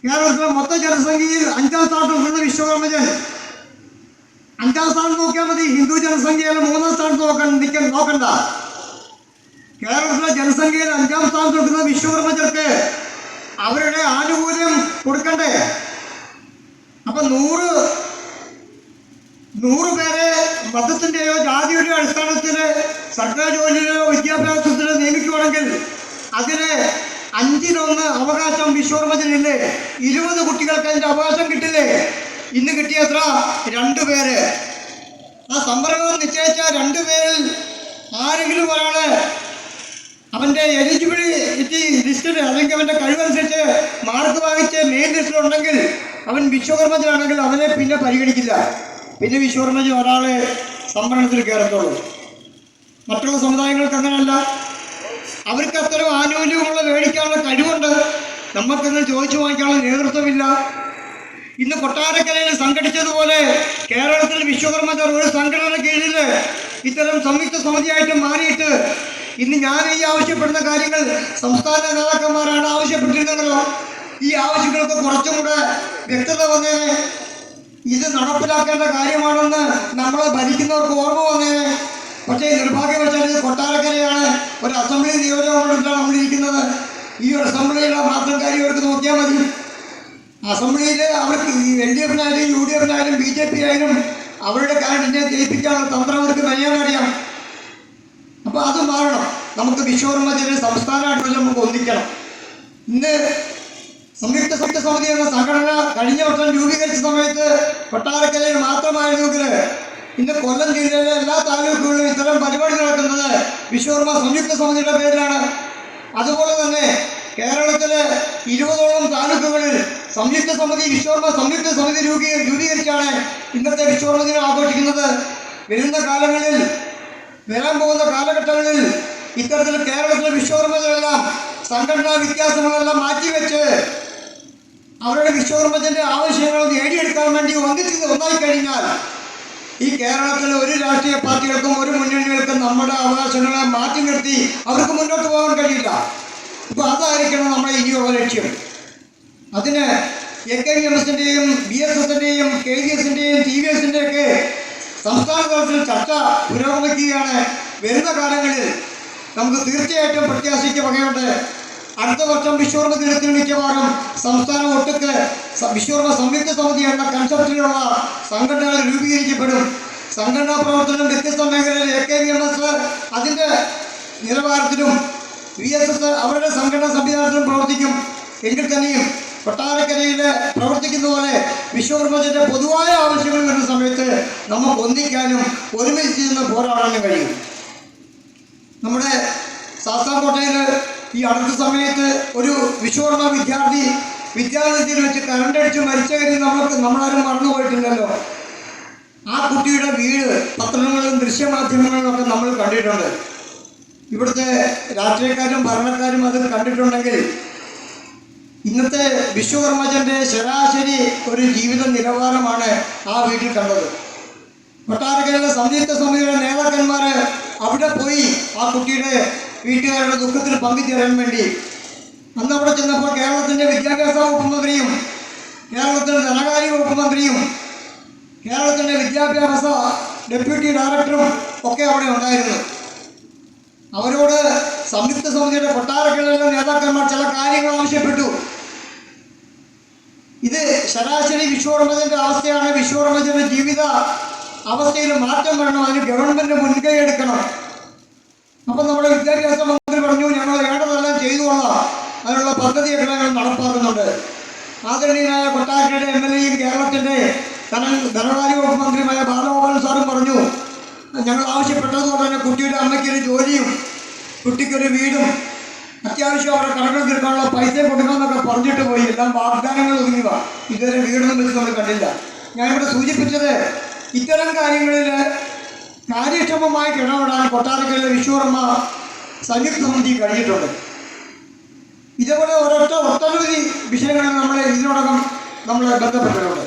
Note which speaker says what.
Speaker 1: കേരളത്തിലെ മൊത്തം ജനസംഖ്യയിൽ 5ാം സ്ഥാനത്ത് നിൽക്കുന്ന വിശ്വകർമ്മജൻ. 5ാം സ്ഥാനത്ത് നോക്കിയാൽ മതി. ഹിന്ദു ജനസംഖ്യയിലെ 3ാം സ്ഥാനത്ത് നോക്കണ്ട. കേരളത്തിലെ ജനസംഖ്യയിൽ 5ാം സ്ഥാനത്ത് നിൽക്കുന്ന വിശ്വകർമ്മജർക്ക് അവരുടെ ആനുകൂല്യം കൊടുക്കണ്ടേ? അപ്പൊ 100 പേരെ മതത്തിന്റെയോ ജാതിയുടെയോ അടിസ്ഥാനത്തിൽ സർക്കാർ ജോലിയിലോ വിദ്യാഭ്യാസത്തിലോ നിയമിക്കുവാണെങ്കിൽ അതിന് 1/5 അവകാശം വിശ്വകർമ്മജനില്ലേ? 20 കുട്ടികൾക്ക് അതിന്റെ അവകാശം കിട്ടില്ലേ? ഇന്ന് കിട്ടിയ എത്ര? 2 പേര്. ആ സംവരണം നിശ്ചയിച്ച 2 പേരിൽ ആരെങ്കിലും ഒരാള് അവന്റെ എലിജിബിലിറ്റി ലിസ്റ്റിൽ അല്ലെങ്കിൽ അവന്റെ കഴിവനുസരിച്ച് മാർക്ക് വാങ്ങിച്ച് മെയിൻ ലിസ്റ്റിലുണ്ടെങ്കിൽ അവൻ വിശ്വകർമ്മജനാണെങ്കിൽ അവനെ പിന്നെ പരിഗണിക്കില്ല. പിന്നെ വിശ്വകർമ്മജൻ ഒരാളെ സംവരണത്തിൽ കയറത്തുള്ളൂ. മറ്റുള്ള സമുദായങ്ങൾക്ക് അങ്ങനെയല്ല. അവർക്ക് അത്തരം ആനുകൂല്യമുള്ള മേടിക്കാനുള്ള കഴിവുണ്ട്. നമുക്കങ്ങനെ ചോദിച്ചു വാങ്ങിക്കാനുള്ള നേതൃത്വമില്ല. ഇന്ന് കൊട്ടാരക്കരയിൽ സംഘടിച്ചതുപോലെ കേരളത്തിൽ വിശ്വകർമ്മജർ ഒരു സംഘടന കീഴിൽ ഇത്തരം സംയുക്ത സമിതിയായിട്ട് മാറിയിട്ട് ഇന്ന് ഞാൻ ഈ ആവശ്യപ്പെടുന്ന കാര്യങ്ങൾ സംസ്ഥാന നേതാക്കന്മാരാണ് ആവശ്യപ്പെട്ടിരുന്നല്ലോ. ഈ ആവശ്യങ്ങൾക്ക് കുറച്ചും കൂടെ വ്യക്തത വന്നേനെ. ഇത് നടപ്പിലാക്കേണ്ട കാര്യമാണെന്ന് നമ്മളെ ഭരിക്കുന്നവർക്ക് ഓർമ്മ വന്നേനെ. പക്ഷേ നിർഭാഗ്യവശാൽ ഇത് കൊട്ടാരക്കരയാണ്. ഒരു അസംബ്ലി നിയോജകമണ്ഡലത്തിലാണ് നമ്മളിരിക്കുന്നത്. ഈ ഒരു അസംബ്ലിയുടെ മാത്രം കാര്യം അവർക്ക് നോക്കിയാൽ മതി. അസംബ്ലിയിൽ അവർക്ക് LDF-നായാലും UDF-നായാലും BJP ആയാലും അവരുടെ കാൻഡിഡേറ്റിനെ ജയിപ്പിക്കാനുള്ള തന്ത്രം അവർക്ക് അറിയാം. അപ്പോൾ അത് മാറണം. നമുക്ക് വിശ്വകർമ്മജനെ സംസ്ഥാനമായിട്ട് നമുക്ക് ഒന്നിക്കണം. ഇന്ന് സംയുക്ത സമിതി എന്ന സംഘടന കഴിഞ്ഞ വർഷം രൂപീകരിച്ച സമയത്ത് കൊട്ടാരക്കരയിൽ മാത്രമായിരുന്നെങ്കിൽ ഇന്ന് കൊല്ലം ജില്ലയിലെ എല്ലാ താലൂക്കുകളിലും ഇത്തരം പരിപാടി നടക്കുന്നത് വിശ്വകർമ്മ സംയുക്ത സമിതിയുടെ പേരിലാണ്. അതുപോലെ തന്നെ കേരളത്തിലെ 20ഓളം താലൂക്കുകളിൽ വിശ്വകർമ്മ സംയുക്ത സമിതി രൂപീകരിച്ചാണ് ഇന്നത്തെ വിശ്വകർമ്മ ദിനം ആഘോഷിക്കുന്നത്. വരാൻ പോകുന്ന കാലഘട്ടങ്ങളിൽ ഇത്തരത്തിൽ കേരളത്തിലെ വിശ്വകർമ്മജനെല്ലാം സംഘടനാ വ്യത്യാസങ്ങളെല്ലാം മാറ്റിവെച്ച് അവരുടെ വിശ്വകർമ്മജന്റെ ആവശ്യങ്ങൾ നേടിയെടുക്കാൻ വേണ്ടി ഒന്നായി കഴിഞ്ഞാൽ ഈ കേരളത്തിലെ ഒരു രാഷ്ട്രീയ പാർട്ടികൾക്കും ഒരു മുന്നണികൾക്കും നമ്മുടെ അവകാശങ്ങളെ മാറ്റി നിർത്തി അവർക്ക് മുന്നോട്ട് പോകാൻ കഴിയില്ല. ഇപ്പൊ അതായിരിക്കണം നമ്മുടെ ഇനിയുള്ള ലക്ഷ്യം. അതിന് AKVMSന്റെയും BSSന്റെയും KGSന്റെയും TVSന്റെ ഒക്കെ സംസ്ഥാന തലത്തിൽ ചർച്ച പുരോഗമിക്കുകയാണ്. വരുന്ന കാലങ്ങളിൽ നമുക്ക് തീർച്ചയായിട്ടും പ്രത്യാശയ്ക്ക് വകയുണ്ട്. അടുത്ത വർഷം വിശ്വകർമ്മ ദിനത്തിൽ മിക്കവാറും സംസ്ഥാനം ഒട്ടുക്ക് വിശ്വകർമ്മ സംയുക്ത സമിതി എന്ന കൺസെപ്റ്റിലുള്ള സംഘടനകൾ രൂപീകരിക്കപ്പെടും. സംഘടനാ പ്രവർത്തനം വ്യത്യസ്ത മേഖലയിൽ AKVMS അതിൻ്റെ നിലവാരത്തിലും VSS അവരുടെ സംഘടനാ സംവിധാനത്തിലും പ്രവർത്തിക്കും. എങ്കിൽ തന്നെയും കൊട്ടാരക്കരയിൽ പ്രവർത്തിക്കുന്ന പോലെ വിശ്വകർമ്മജന്റെ പൊതുവായ ആവശ്യങ്ങൾ വരുന്ന സമയത്ത് നമുക്ക് ഒന്നിക്കാനും ഒരുമിച്ച് നിന്ന് പോരാടാനും കഴിയും. നമ്മുടെ ശാസ്താംകോട്ടയിൽ ഈ അടുത്ത സമയത്ത് ഒരു വിശ്വകർമ്മ വിദ്യാലയത്തിൽ വെച്ച് കരണ്ടടിച്ച് മരിച്ച കാര്യം നമ്മളാരും മറന്നുപോയിട്ടില്ലല്ലോ. ആ കുട്ടിയുടെ വീട് പത്രങ്ങളിലും ദൃശ്യമാധ്യമങ്ങളിലും ഒക്കെ നമ്മൾ കണ്ടിട്ടുണ്ട്. ഇവിടുത്തെ രാഷ്ട്രീയക്കാരും ഭരണക്കാരും അത് കണ്ടിട്ടുണ്ടെങ്കിൽ ഇന്നത്തെ വിശ്വകർമ്മജന്റെ ശരാശരി ഒരു ജീവിത നിലവാരമാണ് ആ വീട്ടിൽ കണ്ടത്. കൊട്ടാരക്കരയിലെ സംയുക്ത സമിതിയുടെ നേതാക്കന്മാർ അവിടെ പോയി ആ കുട്ടിയുടെ വീട്ടുകാരുടെ ദുഃഖത്തിൽ പങ്കുചേരാൻ വേണ്ടി അന്ന് അവിടെ ചെന്നപ്പോൾ കേരളത്തിൻ്റെ വിദ്യാഭ്യാസ വകുപ്പ് മന്ത്രിയും കേരളത്തിൻ്റെ ധനകാര്യ വകുപ്പ് മന്ത്രിയും കേരളത്തിൻ്റെ വിദ്യാഭ്യാസ ഡെപ്യൂട്ടി ഡയറക്ടറും ഒക്കെ അവിടെ ഉണ്ടായിരുന്നു. അവരോട് സംയുക്ത സമിതിയുടെ കൊട്ടാരക്കരയിലെ നേതാക്കന്മാർ ചില കാര്യങ്ങൾ ആവശ്യപ്പെട്ടു. ഇത് ശരാശരി വിശ്വകർമ്മജന്റെ അവസ്ഥയാണ്. വിശ്വകർമ്മജന്റെ ജീവിത അവസ്ഥയിൽ മാറ്റം വരണം. അതിന് ഗവൺമെന്റ് മുൻകൈ എടുക്കണം. അപ്പം നമ്മുടെ വിദ്യാഭ്യാസ മന്ത്രി പറഞ്ഞു, ഞങ്ങൾ വേണ്ടതെല്ലാം ചെയ്തുകൊള്ളാം, അതിനുള്ള പദ്ധതിയൊക്കെ ഞങ്ങൾ നടപ്പാക്കുന്നുണ്ട്. ആദരണീയനായ കൊട്ടാരക്കരയുടെ MLAയും കേരളത്തിൻ്റെ ധനകാര്യ വകുപ്പ് മന്ത്രിയുമായ ബാലഗോപാലൻ സാറും പറഞ്ഞു, ഞങ്ങൾ ആവശ്യപ്പെട്ടതുകൊണ്ട് തന്നെ കുട്ടിയുടെ അമ്മയ്ക്കൊരു ജോലിയും കുട്ടിക്കൊരു വീടും അത്യാവശ്യം അവരുടെ കടകൾ തീർക്കാനുള്ള പൈസ കൊടുക്കാമെന്നൊക്കെ പറഞ്ഞിട്ട് പോയി. എല്ലാം വാഗ്ദാനങ്ങൾ ഒതുങ്ങുക. ഇതുവരെ വീടൊന്നും വെച്ച് നമ്മൾ കണ്ടില്ല. ഞാനിവിടെ സൂചിപ്പിച്ചത് ഇത്തരം കാര്യങ്ങളിൽ കാര്യക്ഷമമായി ഇടപെടാൻ കൊട്ടാരക്കരയിലെ വിശ്വകർമ്മ സംയുക്ത സമിതി കഴിഞ്ഞിട്ടുണ്ട്. ഇതേപോലെ ഒട്ടനവധി വിഷയങ്ങളിൽ ഇതിനോടകം നമ്മൾ ബന്ധപ്പെട്ടിട്ടുണ്ട്.